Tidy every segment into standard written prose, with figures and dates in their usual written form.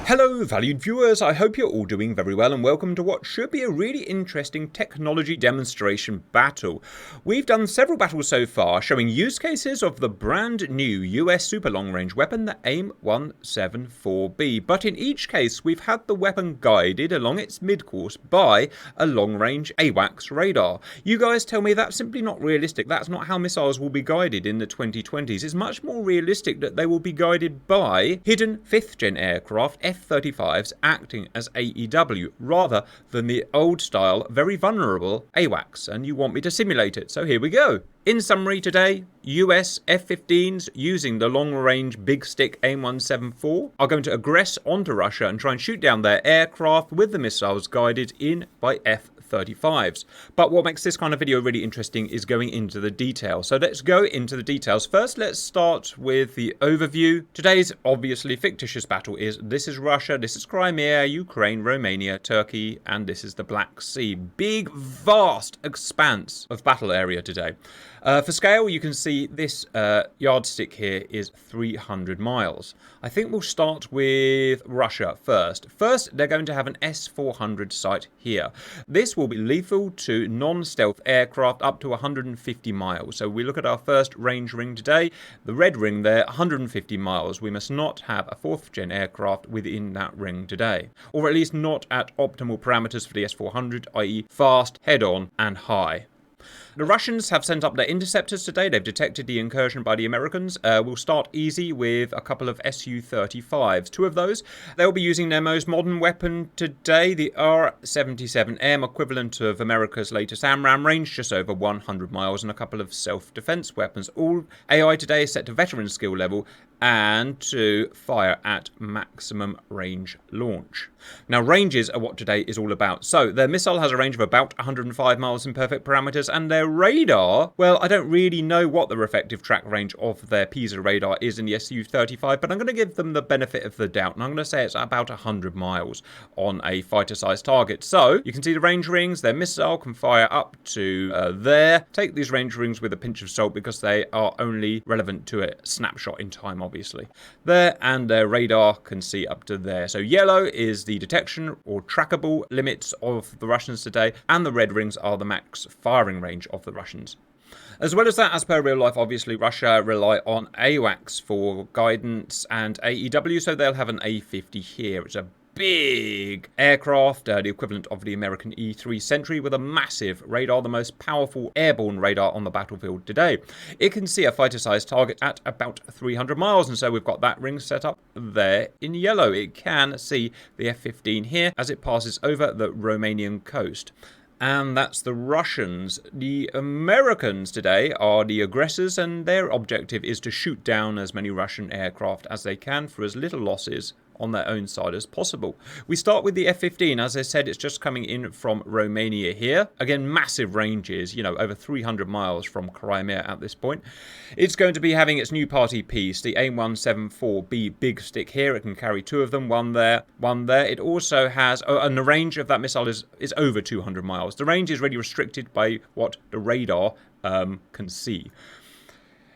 Hello valued viewers, I hope you're all doing very well and welcome to what should be a really interesting technology demonstration battle. We've done several battles so far showing use cases of the brand new US super long range weapon, the AIM-174B, but in each case we've had the weapon guided along its mid-course by a long range AWACS radar. You guys tell me that's simply not realistic, that's not how missiles will be guided in the 2020s. It's much more realistic that they will be guided by hidden 5th gen aircraft, F-35s acting as AEW rather than the old style, very vulnerable AWACS, and you want me to simulate it, so here we go. In summary today, US F-15s using the long-range big stick AIM-174 are going to aggress onto Russia and try and shoot down their aircraft with the missiles guided in by F-35s. But what makes this kind of video really interesting is going into the details. So let's go into the details. First, let's start with the overview. Today's obviously fictitious battle this is Russia, this is Crimea, Ukraine, Romania, Turkey, and this is the Black Sea. Big, vast expanse of battle area today. For scale, you can see this yardstick here is 300 miles. I think we'll start with Russia first. First, they're going to have an S-400 site here. This will be lethal to non-stealth aircraft up to 150 miles. So we look at our first range ring today. The red ring there, 150 miles. We must not have a 4th gen aircraft within that ring today. Or at least not at optimal parameters for the S-400, i.e. fast, head-on, and high. The Russians have sent up their interceptors today. They've detected the incursion by the Americans. We'll start easy with a couple of Su-35s. Two of those. They'll be using their most modern weapon today, the R-77M, equivalent of America's latest AMRAAM, range just over 100 miles, and a couple of self-defense weapons. All AI today is set to veteran skill level and to fire at maximum range launch. Now, ranges are what today is all about. So their missile has a range of about 105 miles in perfect parameters, and their radar, well, I don't really know what the effective track range of their PISA radar is in the Su-35, but I'm going to give them the benefit of the doubt, and I'm going to say it's about 100 miles on a fighter-sized target. So you can see the range rings. Their missile can fire up to there. Take these range rings with a pinch of salt because they are only relevant to a snapshot in time, obviously. There, and their radar can see up to there. So yellow is the detection or trackable limits of the Russians today, and the red rings are the max firing range of the Russians. As well as that, as per real life, obviously Russia rely on AWACS for guidance and AEW, so they'll have an A-50 here. It's a big aircraft, the equivalent of the American E-3 Sentry, with a massive radar, the most powerful airborne radar on the battlefield today. It can see a fighter-sized target at about 300 miles, and so we've got that ring set up there in yellow. It can see the F-15 here as it passes over the Romanian coast. And that's the Russians. The Americans today are the aggressors, and their objective is to shoot down as many Russian aircraft as they can for as little losses on their own side as possible. We start with the F-15. As I said, it's just coming in from Romania here. Again, massive ranges, you know, over 300 miles from Crimea at this point. It's going to be having its new party piece, the AIM-174B big stick here. It can carry two of them, one there, one there. It also has, and the range of that missile is over 200 miles. The range is really restricted by what the radar can see.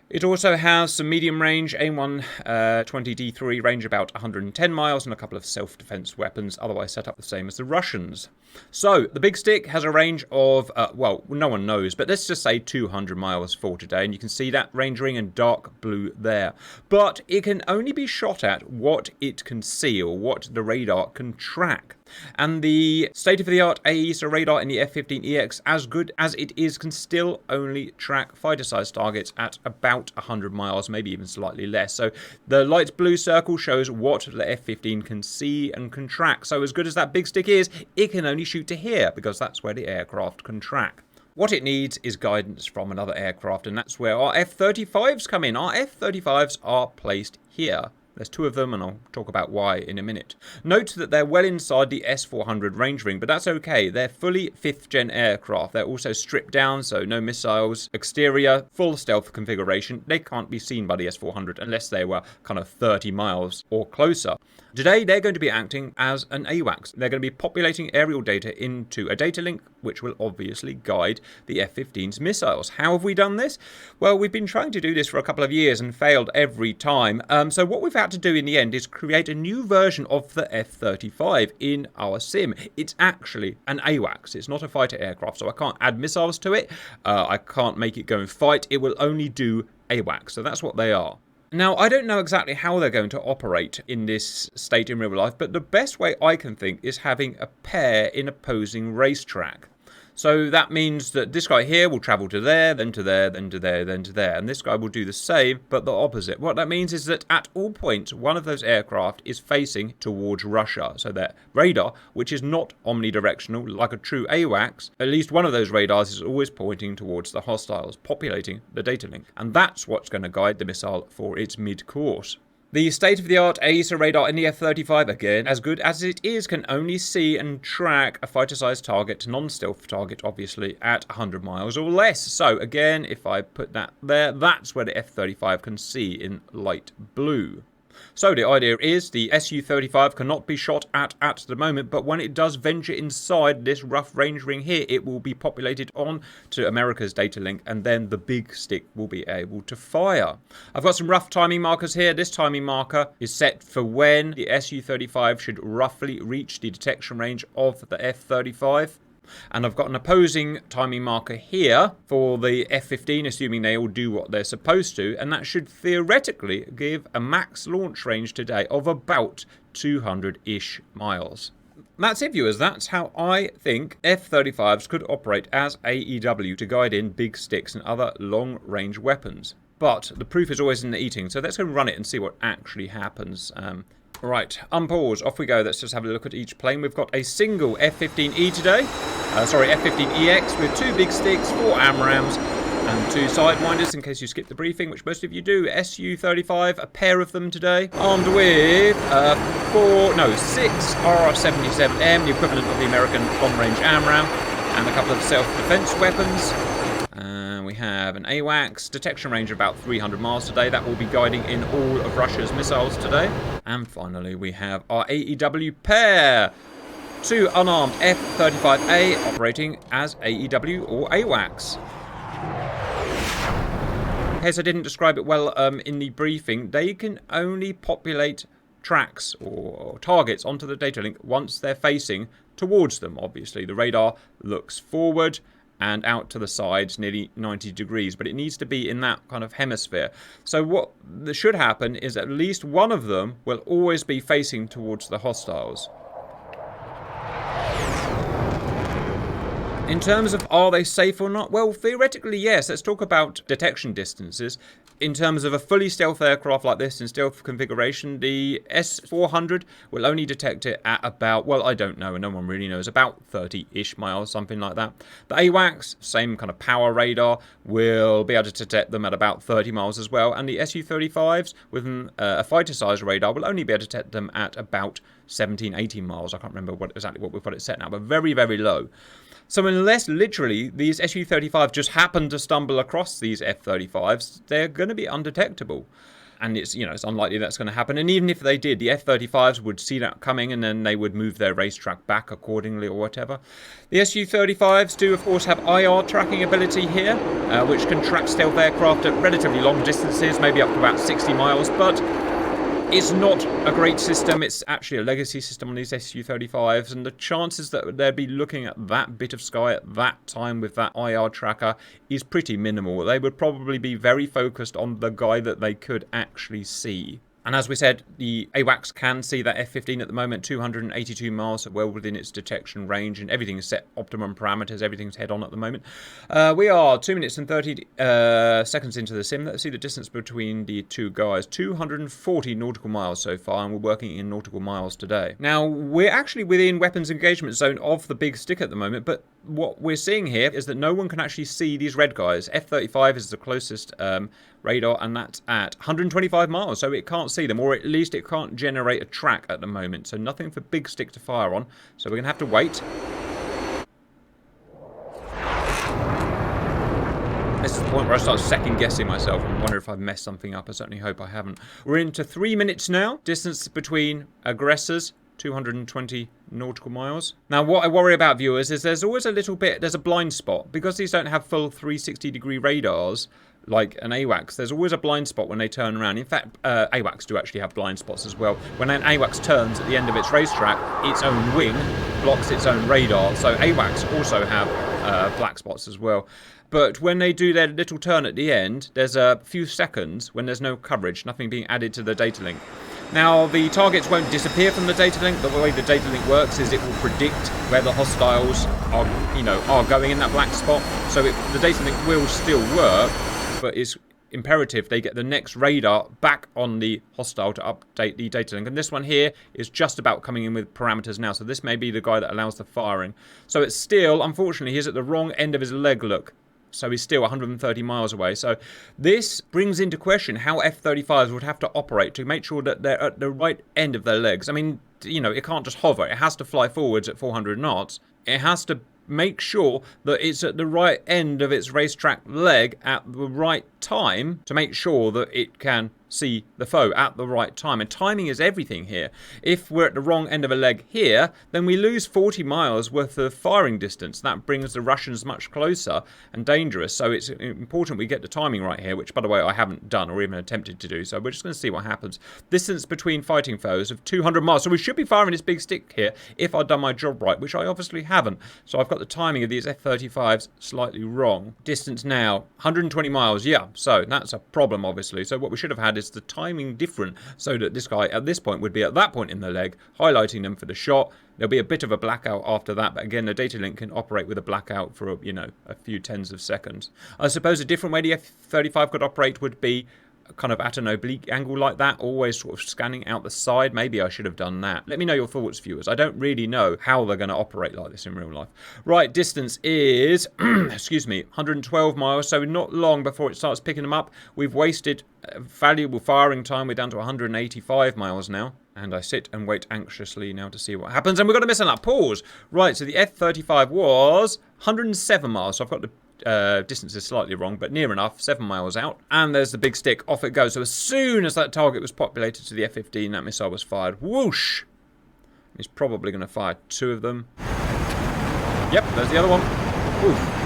It also has some medium range, AIM-120D3, range about 110 miles, and a couple of self-defense weapons, otherwise set up the same as the Russians. So, the big stick has a range of, well, no one knows, but let's just say 200 miles for today, and you can see that range ring in dark blue there. But it can only be shot at what it can see, or what the radar can track. And the state-of-the-art AESA radar in the F-15EX, as good as it is, can still only track fighter-sized targets at about 100 miles, maybe even slightly less. So the light blue circle shows what the F-15 can see and can track. So as good as that big stick is, it can only shoot to here, because that's where the aircraft can track. What it needs is guidance from another aircraft, and that's where our F-35s come in. Our F-35s are placed here. There's two of them, and I'll talk about why in a minute. Note that they're well inside the S-400 range ring, but that's okay. They're fully 5th gen aircraft. They're also stripped down, so no missiles. Exterior, full stealth configuration. They can't be seen by the S-400 unless they were kind of 30 miles or closer. Today, they're going to be acting as an AWACS. They're going to be populating aerial data into a data link which will obviously guide the F-15's missiles. How have we done this? Well, we've been trying to do this for a couple of years and failed every time. So what we've had to do in the end is create a new version of the F-35 in our sim. It's actually an AWACS. It's not a fighter aircraft, so I can't add missiles to it. I can't make it go and fight. It will only do AWACS, so that's what they are. Now, I don't know exactly how they're going to operate in this state in real life, but the best way I can think is having a pair in opposing racetrack. So that means that this guy here will travel to there, then to there, then to there, then to there. And this guy will do the same, but the opposite. What that means is that at all points, one of those aircraft is facing towards Russia. So their radar, which is not omnidirectional like a true AWACS, at least one of those radars is always pointing towards the hostiles, populating the data link. And that's what's going to guide the missile for its mid-course. The state-of-the-art AESA radar in the F-35, again, as good as it is, can only see and track a fighter-sized target, non-stealth target, obviously, at 100 miles or less. So, again, if I put that there, that's where the F-35 can see in light blue. So the idea is the Su-35 cannot be shot at the moment, but when it does venture inside this rough range ring here, it will be populated on to America's data link, and then the big stick will be able to fire. I've got some rough timing markers here. This timing marker is set for when the Su-35 should roughly reach the detection range of the F-35. And I've got an opposing timing marker here for the F-15, assuming they all do what they're supposed to, and that should theoretically give a max launch range today of about 200-ish miles. That's it, viewers. That's how I think F-35s could operate as AEW to guide in big sticks and other long-range weapons. But the proof is always in the eating, so let's go and run it and see what actually happens. Right, unpause, off we go. Let's just have a look at each plane. We've got a single F-15E today. F-15EX with 2 big sticks, 4 AMRAAMs, and 2 sidewinders in case you skipped the briefing, which most of you do. Su-35, a pair of them today. Armed with 6 RR-77M, the equivalent of the American long-range AMRAAM, and a couple of self-defense weapons. We have an AWACS, detection range of about 300 miles today. That will be guiding in all of Russia's missiles today. And finally, we have our AEW pair. 2 unarmed F-35A operating as AEW or AWACS. In case I didn't describe it well in the briefing, they can only populate tracks or targets onto the data link once they're facing towards them, obviously. The radar looks forward and out to the sides, nearly 90 degrees, but it needs to be in that kind of hemisphere. So what should happen is at least one of them will always be facing towards the hostiles. In terms of are they safe or not? Well, theoretically, yes. Let's talk about detection distances. In terms of a fully stealth aircraft like this in stealth configuration, the S-400 will only detect it at about, well, I don't know, and no one really knows, about 30-ish miles, something like that. The AWACS, same kind of power radar, will be able to detect them at about 30 miles as well, and the Su-35s with a fighter-sized radar will only be able to detect them at about 17, 18 miles. I can't remember exactly what we've got it set now, but very, very low. So unless literally these Su-35 just happen to stumble across these F-35s, they're going to be undetectable. And it's unlikely that's going to happen. And even if they did, the F-35s would see that coming and then they would move their racetrack back accordingly or whatever. The Su-35s do, of course, have IR tracking ability here, which can track stealth aircraft at relatively long distances, maybe up to about 60 miles, but it's not a great system. It's actually a legacy system on these Su-35s, and the chances that they'd be looking at that bit of sky at that time with that IR tracker is pretty minimal. They would probably be very focused on the guy that they could actually see. And as we said, the AWACS can see that F-15 at the moment, 282 miles, well within its detection range, and everything is set optimum parameters, everything's head on at the moment. We are 2 minutes and 30 seconds into the sim. Let's see the distance between the two guys, 240 nautical miles so far, and we're working in nautical miles today. Now, we're actually within weapons engagement zone of the big stick at the moment, but what we're seeing here is that no one can actually see these red guys. F-35 is the closest radar, and that's at 125 miles, so it can't see them, or at least it can't generate a track at the moment, so nothing for big stick to fire on, so we're gonna have to wait. This is the point where I start second guessing myself and wonder if I've messed something up. I certainly hope I haven't. We're into 3 minutes now. Distance between aggressors, 220 nautical miles. Now, what I worry about, viewers, is there's always there's a blind spot. Because these don't have full 360-degree radars, like an AWACS, there's always a blind spot when they turn around. In fact, AWACS do actually have blind spots as well. When an AWACS turns at the end of its racetrack, its own wing blocks its own radar. So AWACS also have black spots as well. But when they do their little turn at the end, there's a few seconds when there's no coverage, nothing being added to the data link. Now, the targets won't disappear from the data link. The way the data link works is it will predict where the hostiles are going in that black spot. So the data link will still work, but it's imperative they get the next radar back on the hostile to update the data link. And this one here is just about coming in with parameters now. So this may be the guy that allows the firing. So it's still, unfortunately, he's at the wrong end of his leg, look. So he's still 130 miles away. So this brings into question how F-35s would have to operate to make sure that they're at the right end of their legs. I mean, it can't just hover. It has to fly forwards at 400 knots. It has to make sure that it's at the right end of its racetrack leg at the right time to make sure that it can see the foe at the right time. And timing is everything here. If we're at the wrong end of a leg here, then we lose 40 miles worth of firing distance. That brings the Russians much closer and dangerous. So it's important we get the timing right here, which, by the way, I haven't done or even attempted to do. So we're just going to see what happens. Distance between fighting foes of 200 miles. So we should be firing this big stick here if I'd done my job right, which I obviously haven't. So I've got the timing of these F-35s slightly wrong. Distance now, 120 miles. Yeah, so that's a problem, obviously. So what we should have had is the timing different so that this guy at this point would be at that point in the leg, highlighting them for the shot. There'll be a bit of a blackout after that, but again, the data link can operate with a blackout for, a few tens of seconds. I suppose a different way the F-35 could operate would be kind of at an oblique angle like that, always sort of scanning out the side. Maybe I should have done that. Let me know your thoughts, viewers. I don't really know how they're going to operate like this in real life. Right, distance is, excuse me, 112 miles, so not long before it starts picking them up. We've wasted valuable firing time. We're down to 185 miles now. And I sit and wait anxiously now to see what happens. And we've got to miss on that. Pause. Right, so the F-35 was 107 miles. So I've got the distance is slightly wrong, but near enough, 7 miles out. And there's the big stick, off it goes. So as soon as that target was populated to the F-15, that missile was fired. Whoosh! He's probably going to fire 2 of them. Yep, there's the other one. Oof.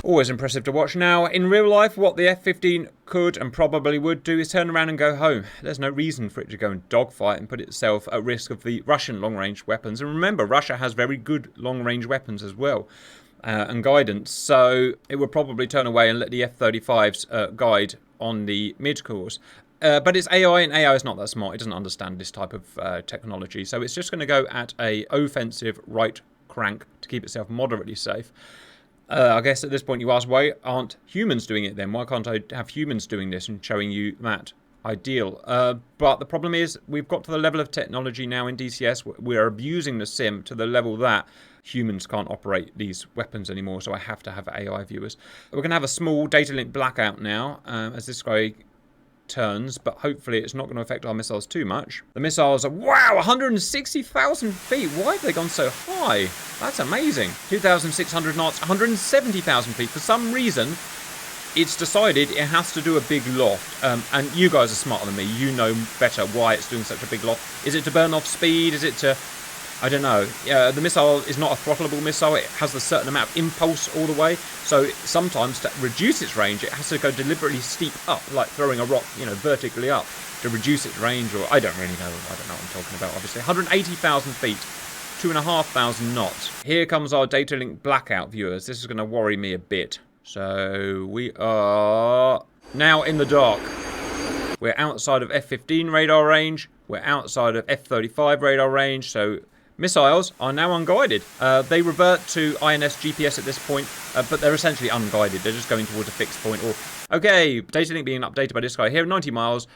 Always impressive to watch. Now, in real life, what the F-15 could and probably would do is turn around and go home. There's no reason for it to go and dogfight and put itself at risk of the Russian long-range weapons. And remember, Russia has very good long-range weapons as well, and guidance. So it would probably turn away and let the F-35s guide on the mid-course. But it's AI, and AI is not that smart. It doesn't understand this type of technology. So it's just going to go at a offensive right crank to keep itself moderately safe. I guess at this point you ask, why aren't humans doing it then? Why can't I have humans doing this and showing you that ideal? But the problem is we've got to the level of technology now in DCS. We're abusing the sim to the level that humans can't operate these weapons anymore. So I have to have AI viewers. We're going to have a small data link blackout now as this guy turns, but hopefully it's not going to affect our missiles too much. The missiles are, wow, 160,000 feet. Why have they gone so high? That's amazing. 2,600 knots, 170,000 feet. For some reason, it's decided it has to do a big loft. And you guys are smarter than me. You know better why it's doing such a big loft. Is it to burn off speed? Is it to, I don't know. The missile is not a throttleable missile. It has a certain amount of impulse all the way. So sometimes to reduce its range, it has to go deliberately steep up, like throwing a rock, vertically up to reduce its range. Or I don't really know. I don't know what I'm talking about, obviously. 180,000 feet, 2,500 knots. Here comes our data link blackout, viewers. This is going to worry me a bit. So we are now in the dark. We're outside of F-15 radar range. We're outside of F-35 radar range. So missiles are now unguided. They revert to INS GPS at this point, but they're essentially unguided. They're just going towards a fixed point. Or, okay, data link being updated by this guy here, 90 miles.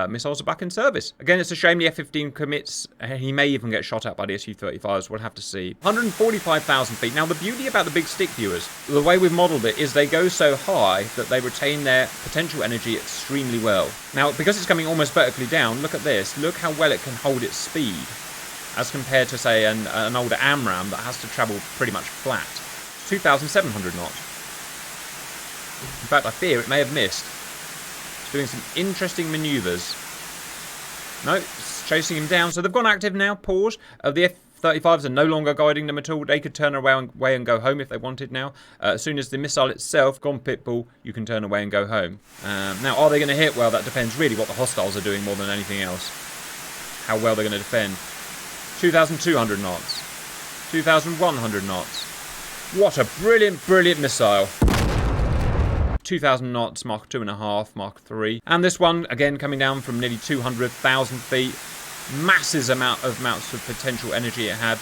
Missiles are back in service. Again, it's a shame the F-15 commits. He may even get shot at by the Su-35s. We'll have to see. 145,000 feet. Now, the beauty about the big stick, viewers, the way we've modeled it is they go so high that they retain their potential energy extremely well. Now, because it's coming almost vertically down, look at this. Look how well it can hold its speed as compared to, say, an older AMRAAM that has to travel pretty much flat. 2,700 knots. In fact, I fear it may have missed. Doing some interesting maneuvers. No, it's chasing him down. So they've gone active now. Pause. The F-35s are no longer guiding them at all. They could turn away and go home if they wanted now. As soon as the missile itself gone pitbull, you can turn away and go home. Now, are they going to hit? Well, that depends really what the hostiles are doing more than anything else. How well they're going to defend. 2,200 knots. 2,100 knots. What a brilliant, brilliant missile. 2,000 knots, Mark 2.5, Mark 3. And this one, again, coming down from nearly 200,000 feet. Massive amounts of potential energy it had.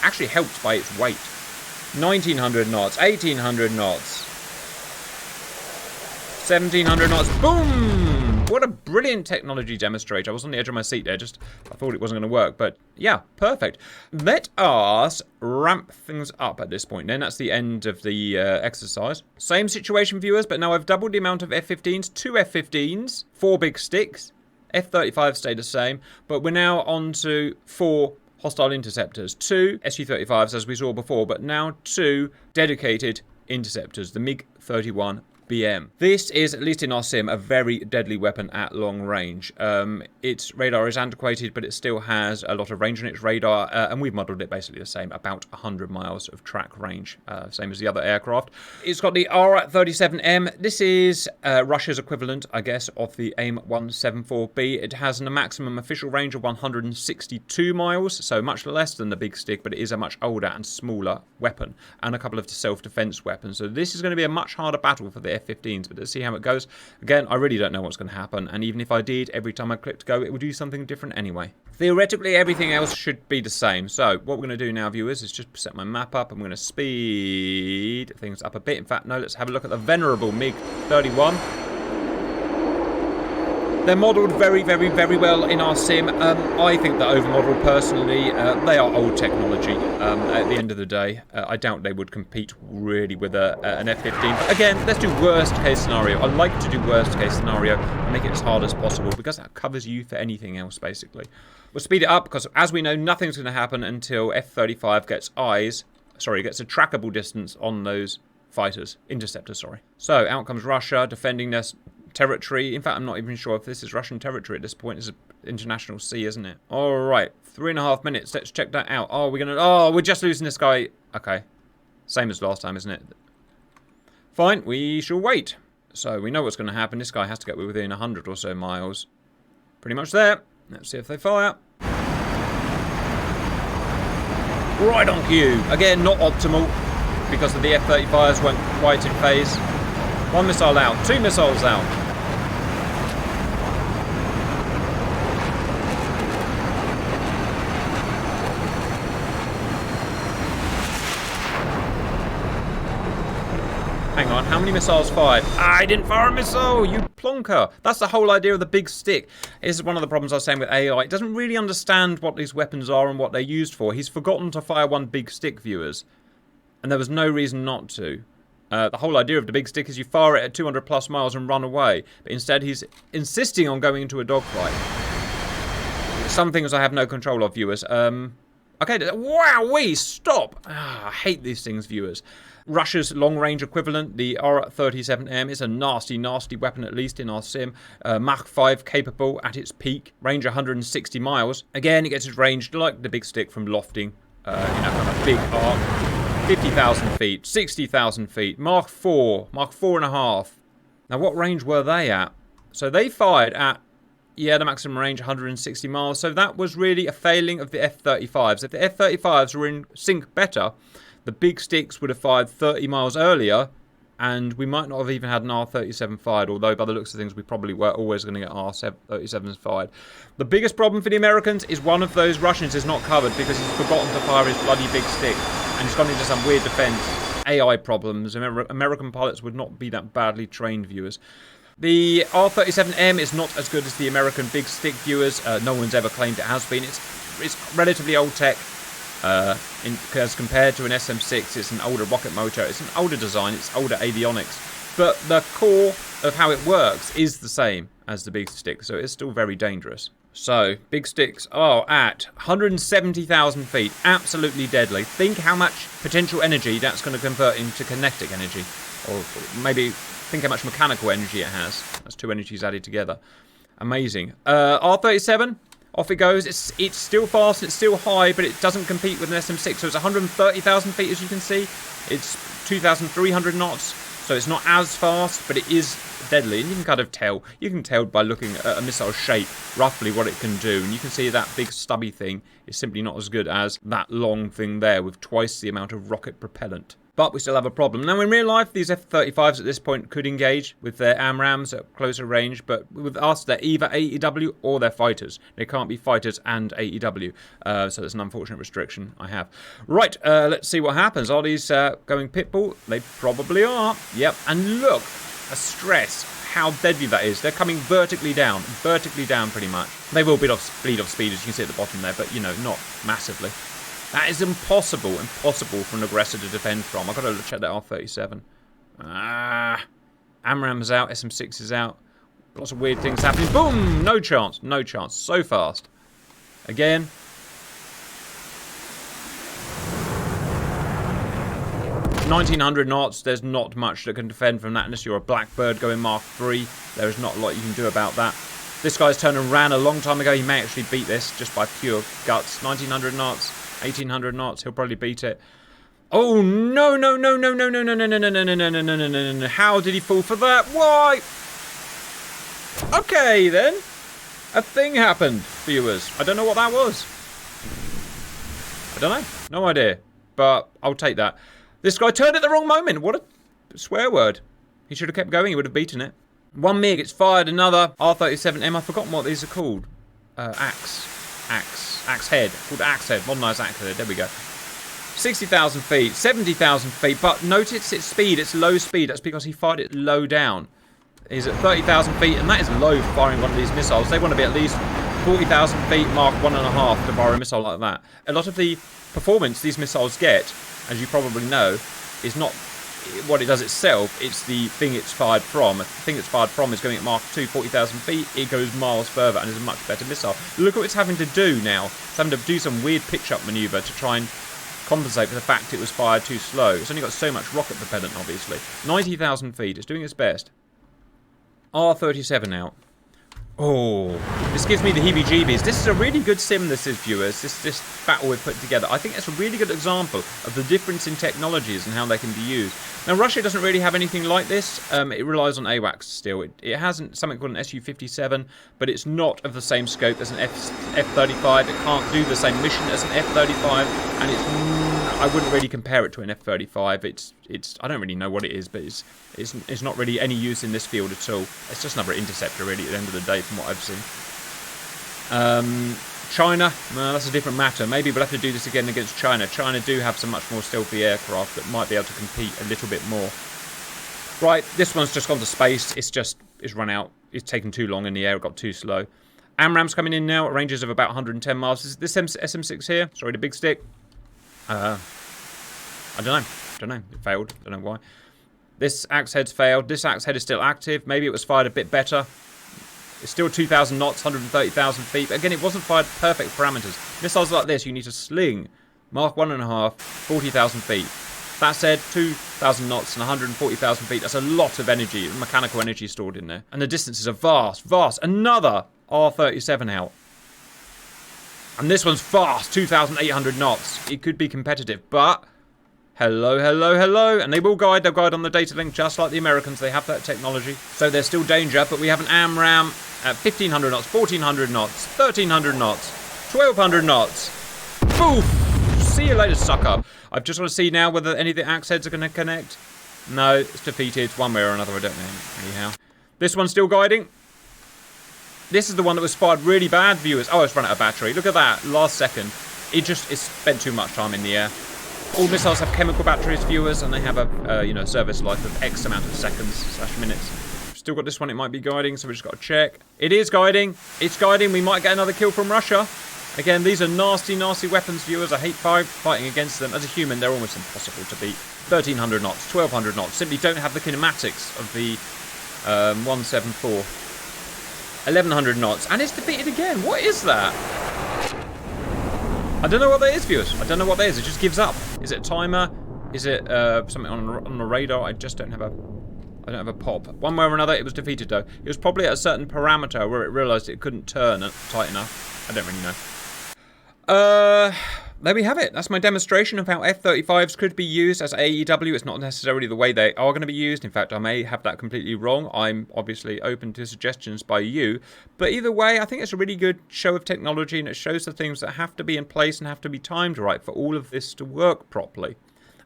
Actually helped by its weight. 1,900 knots, 1,800 knots. 1,700 knots. Boom! What a brilliant technology demonstrator. I was on the edge of my seat there. I thought it wasn't going to work. But yeah, perfect. Let us ramp things up at this point. Then that's the end of the exercise. Same situation, viewers. But now I've doubled the amount of F-15s. 2 F-15s. 4 big sticks. F-35 stay the same. But we're now on to 4 hostile interceptors. 2 Su-35s as we saw before. But now 2 dedicated interceptors. The MiG-31. This is, at least in our sim, a very deadly weapon at long range. Its radar is antiquated, but it still has a lot of range on its radar, and we've modelled it basically the same, about 100 miles of track range, same as the other aircraft. It's got the R-37M. This is Russia's equivalent, I guess, of the AIM-174B. It has a maximum official range of 162 miles, so much less than the big stick, but it is a much older and smaller weapon, and a couple of self-defense weapons. So this is going to be a much harder battle for the F-15s, but let's see how it goes. Again, I really don't know what's going to happen, and even if I did, every time I clicked go, it would do something different anyway. Theoretically, everything else should be the same. So what we're going to do now, viewers, is just set my map up. I'm going to speed things up a bit. In fact, no, let's have a look at the venerable MiG-31. They're modelled very, very, very well in our sim. I think they're over-modelled personally. They are old technology at the end of the day. I doubt they would compete really with an F-15. But again, let's do worst-case scenario. I like to do worst-case scenario and make it as hard as possible because that covers you for anything else, basically. We'll speed it up because, as we know, nothing's going to happen until F-35 gets gets a trackable distance on those fighters. Interceptors, sorry. So, out comes Russia defending their territory. In fact, I'm not even sure if this is Russian territory at this point. It's an international sea, isn't it? Alright, 3.5 minutes. Let's check that out. Oh, we're just losing this guy. Okay. Same as last time, isn't it? Fine, we shall wait. So, we know what's going to happen. This guy has to get within 100 or so miles. Pretty much there. Let's see if they fire. Right on cue. Again, not optimal because of the F-35s weren't quite in phase. 1 missile out. 2 missiles out. Hang on, how many missiles fired? I didn't fire a missile, you plonker. That's the whole idea of the big stick. This is one of the problems I was saying with AI. It doesn't really understand what these weapons are and what they're used for. He's forgotten to fire one big stick, viewers. And there was no reason not to. The whole idea of the big stick is you fire it at 200 plus miles and run away. But instead he's insisting on going into a dogfight. Some things I have no control of, viewers. Okay, wow, stop! I hate these things, viewers. Russia's long-range equivalent, the R-37M, is a nasty, nasty weapon, at least in our sim. Mach 5 capable at its peak, range 160 miles. Again, it gets its range like the big stick from lofting, kind of big arc. 50,000 feet, 60,000 feet, Mark 4, Mark 4.5. Now, what range were they at? So they fired at, the maximum range 160 miles. So that was really a failing of the F-35s. If the F-35s were in sync better, the big sticks would have fired 30 miles earlier, and we might not have even had an R-37 fired, although by the looks of things we probably were always going to get R-37s fired. The biggest problem for the Americans is one of those Russians is not covered because he's forgotten to fire his bloody big stick, and he's gone into some weird defense. AI problems. American pilots would not be that badly trained, viewers. The R-37M is not as good as the American big stick, viewers. No one's ever claimed it has been. It's relatively old tech. As compared to an SM-6, it's an older rocket motor, it's an older design, it's older avionics. But the core of how it works is the same as the big stick, so it's still very dangerous. So, big sticks are at 170,000 feet, absolutely deadly. Think how much potential energy that's going to convert into kinetic energy. Or maybe think how much mechanical energy it has. That's 2 energies added together. Amazing. R-37, off it goes. It's still fast, it's still high, but it doesn't compete with an SM-6. So it's 130,000 feet, as you can see. It's 2,300 knots, so it's not as fast, but it is deadly. And you can kind of tell. You can tell by looking at a missile shape, roughly what it can do. And you can see that big stubby thing is simply not as good as that long thing there with twice the amount of rocket propellant. But we still have a problem. Now, in real life, these F-35s at this point could engage with their AMRAAMs at closer range, but with us, they're either AEW or they're fighters. They can't be fighters and AEW, so that's an unfortunate restriction I have. Right, let's see what happens. Are these going pitbull? They probably are. Yep, and look, a stress. How deadly that is. They're coming vertically down pretty much. They will bleed off speed, as you can see at the bottom there, but, you know, not massively. That is impossible for an aggressor to defend from. I've got to check that R-37. AMRAAM is out, SM-6 is out. Lots of weird things happening. Boom! No chance, no chance. So fast. Again. $1,900 knots. There's not much that can defend from that unless you're a Blackbird going Mark III. There is not a lot you can do about that. This guy's turned and ran a long time ago. He may actually beat this just by pure guts. 1,900 knots. 1,800 knots, he'll probably beat it. Oh, no, no, no, no, no, no, no, no, no, no, no, no, no, no, no, no, no. How did he fall for that? Why? Okay, then. A thing happened, viewers. I don't know what that was. I don't know. No idea. But I'll take that. This guy turned at the wrong moment. What a swear word. He should have kept going. He would have beaten it. One MiG, it's fired. Another R-37M. I've forgotten what these are called. Axe head, called Axe head, modernised Axe head, there we go. 60,000 feet, 70,000 feet, but notice its speed, it's low speed, that's because he fired it low down. He's at 30,000 feet, and that is low for firing one of these missiles. They want to be at least 40,000 feet, Mark 1.5 to fire a missile like that. A lot of the performance these missiles get, as you probably know, is not what it does itself, it's the thing it's fired from. The thing it's fired from is going at Mark 2, 40,000 feet, it goes miles further and is a much better missile. Look at what it's having to do now. It's having to do some weird pitch-up manoeuvre to try and compensate for the fact it was fired too slow. It's only got so much rocket propellant, obviously. 90,000 feet, it's doing its best. R-37 out. Oh, this gives me the heebie-jeebies. This is a really good sim, this is, viewers. This battle we've put together. I think it's a really good example of the difference in technologies and how they can be used. Now, Russia doesn't really have anything like this. It relies on AWACS still. It has something called an Su-57, but it's not of the same scope as an F-35. It can't do the same mission as an F-35, and I wouldn't really compare it to an F-35. It's I don't really know what it is, but it's not really any use in this field at all. It's just another interceptor, really, at the end of the day, from what I've seen. China, well, that's a different matter. Maybe we'll have to do this again against China. China do have some much more stealthy aircraft that might be able to compete a little bit more. Right, this one's just gone to space. It's run out. It's taken too long in the air. It got too slow. AMRAAM's coming in now at ranges of about 110 miles. This SM-6 here, sorry, the big stick. I don't know. It failed. Don't know why. This axe head's failed. This axe head is still active. Maybe it was fired a bit better. It's still 2,000 knots, 130,000 feet. But again, it wasn't fired perfect parameters. Missiles like this, you need to sling Mark 1.5, 40,000 feet. That said, 2,000 knots and 140,000 feet. That's a lot of energy, mechanical energy stored in there. And the distances are vast, vast. Another R-37 out. And this one's fast, 2,800 knots. It could be competitive, but... Hello, hello, hello. And they will guide. They'll guide on the datalink just like the Americans. They have that technology. So there's still danger, but we have an AMRAAM at 1,500 knots, 1,400 knots, 1,300 knots, 1,200 knots. Boof! See you later, sucker. I just want to see now whether any of the axe heads are going to connect. No, it's defeated one way or another. I don't know. Anyhow. This one's still guiding. This is the one that was fired really bad, viewers. Oh, it's run out of battery. Look at that. Last second. It spent too much time in the air. All missiles have chemical batteries, viewers, and they have a service life of X amount of seconds/minutes. Still got this one. It might be guiding, so we just got to check. It is guiding. It's guiding. We might get another kill from Russia. Again, these are nasty, nasty weapons, viewers. I hate fighting against them. As a human, they're almost impossible to beat. 1,300 knots, 1,200 knots. Simply don't have the kinematics of the 174. 1,100 knots, and it's defeated again. What is that? I don't know what that is, viewers. I don't know what that is. It just gives up. Is it a timer? Is it something on the radar? I just don't have a I don't have a pop. One way or another, it was defeated though. It was probably at a certain parameter where it realised it couldn't turn it tight enough. I don't really know. There we have it. That's my demonstration of how F-35s could be used as AEW. It's not necessarily the way they are going to be used. In fact, I may have that completely wrong. I'm obviously open to suggestions by you. But either way, I think it's a really good show of technology, and it shows the things that have to be in place and have to be timed right for all of this to work properly.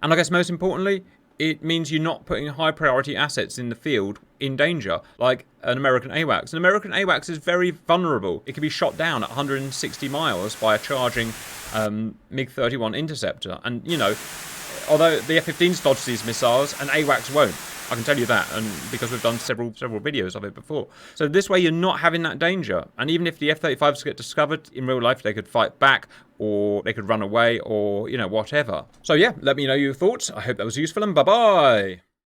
And I guess most importantly, it means you're not putting high priority assets in the field in danger, like an American AWACS. An American AWACS is very vulnerable. It can be shot down at 160 miles by a charging MiG-31 interceptor. And, you know, although the F-15s dodge these missiles, an AWACS won't. I can tell you that, and because we've done several videos of it before. So this way you're not having that danger. And even if the F-35s get discovered in real life, they could fight back, or they could run away, or, you know, whatever. So yeah, let me know your thoughts. I hope that was useful, and bye-bye!